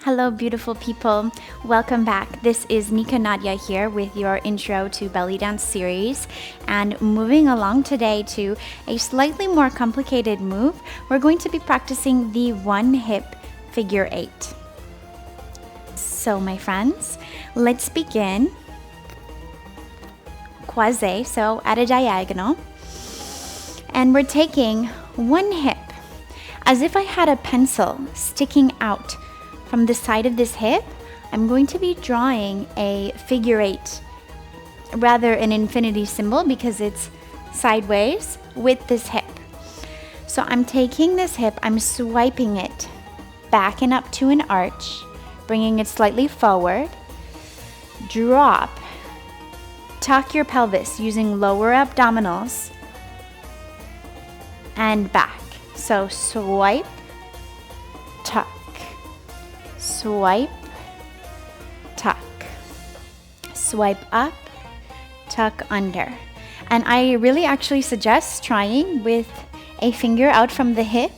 Hello, beautiful people. Welcome back. This is Nikka Nadia here with your intro to belly dance series. And moving along today to a slightly more complicated move, we're going to be practicing the one hip figure eight. So my friends, let's begin. Croisé, so at a diagonal. And we're taking one hip as if I had a pencil sticking out from the side of this hip. I'm going to be drawing a figure eight, rather an infinity symbol because it's sideways with this hip. So I'm taking this hip, I'm swiping it back and up to an arch, bringing it slightly forward, drop, tuck your pelvis using lower abdominals, and back. So swipe, tuck, swipe, tuck, swipe up, tuck under. And I really actually suggest trying with a finger out from the hip.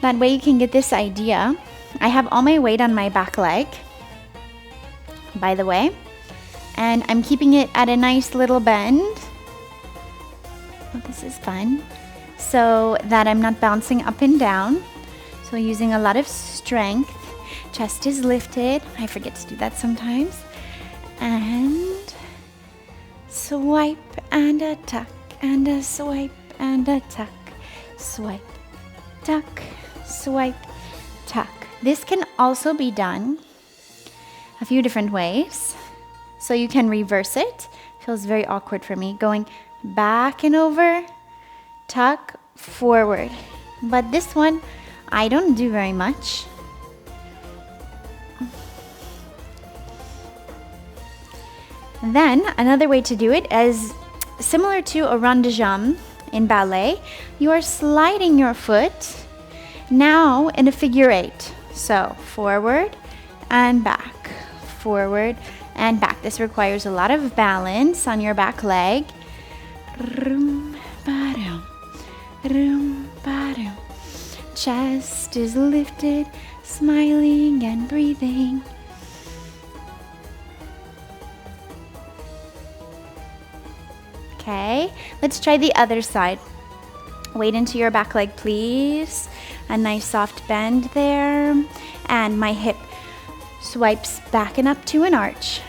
That way you can get this idea. I have all my weight on my back leg, by the way, and I'm keeping it at a nice little bend. Oh, this is fun. So that I'm not bouncing up and down. So using a lot of strength. Chest is lifted. I forget to do that sometimes. And swipe and a tuck and a swipe and a tuck. Swipe, tuck, swipe, tuck. This can also be done a few different ways. So you can reverse it. Feels very awkward for me. Going back and over, tuck, forward. But this one, I don't do very much. Then another way to do it is similar to a rond de jambe in ballet. You are sliding your foot now in a figure eight. So forward and back, forward and back. This requires a lot of balance on your back leg. Chest is lifted, smiling and breathing. Okay, let's try the other side. Weight into your back leg, please. A nice soft bend there. And my hip swipes back and up to an arch.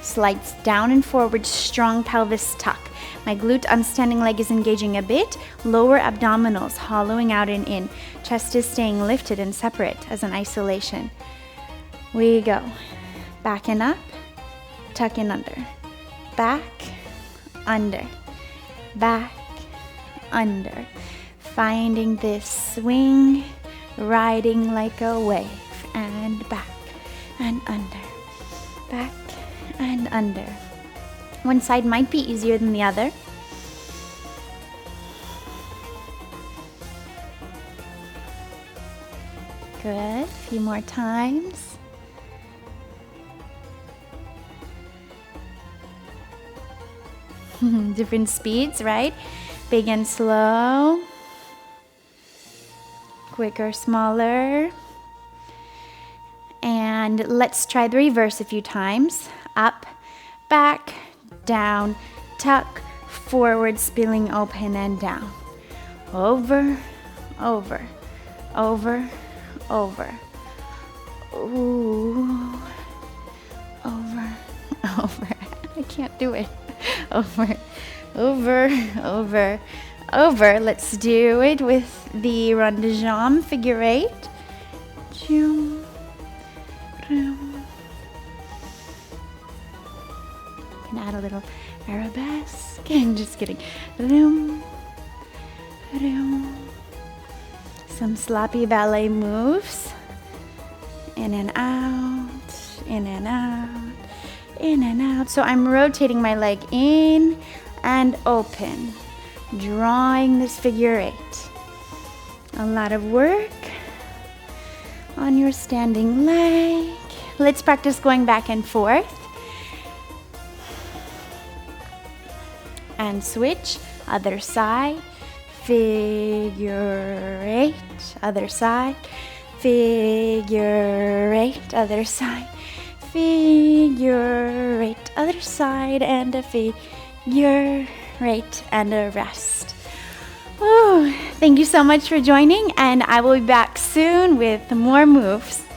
Slides down and forward, strong pelvis tuck. My glute on standing leg is engaging a bit. Lower abdominals hollowing out and in. Chest is staying lifted and separate as an isolation. We go. Back and up. Tuck and under. Back, under. Back, under. Finding this swing, riding like a wave. And back and under. Back and under. One side might be easier than the other. Good. A few more times. Different speeds, right? Big and slow. Quicker, smaller. And let's try the reverse a few times. Up, back, down, tuck, forward, spilling open and down. Over, over, over, over. Ooh. Over, over. I can't do it. Over, over, over, over. Let's do it with the rond de jambe figure eight. Zoom, zoom. Can add a little arabesque. Just kidding. Zoom, zoom. Some sloppy ballet moves. In and out, in and out, in and out. So I'm rotating my leg in and open, drawing this figure eight. A lot of work on your standing leg. Let's practice going back and forth. And switch, other side, figure eight, other side, figure eight, other side, figure eight, other side, and a figure eight, and a rest. Oh, thank you so much for joining, and I will be back soon with more moves.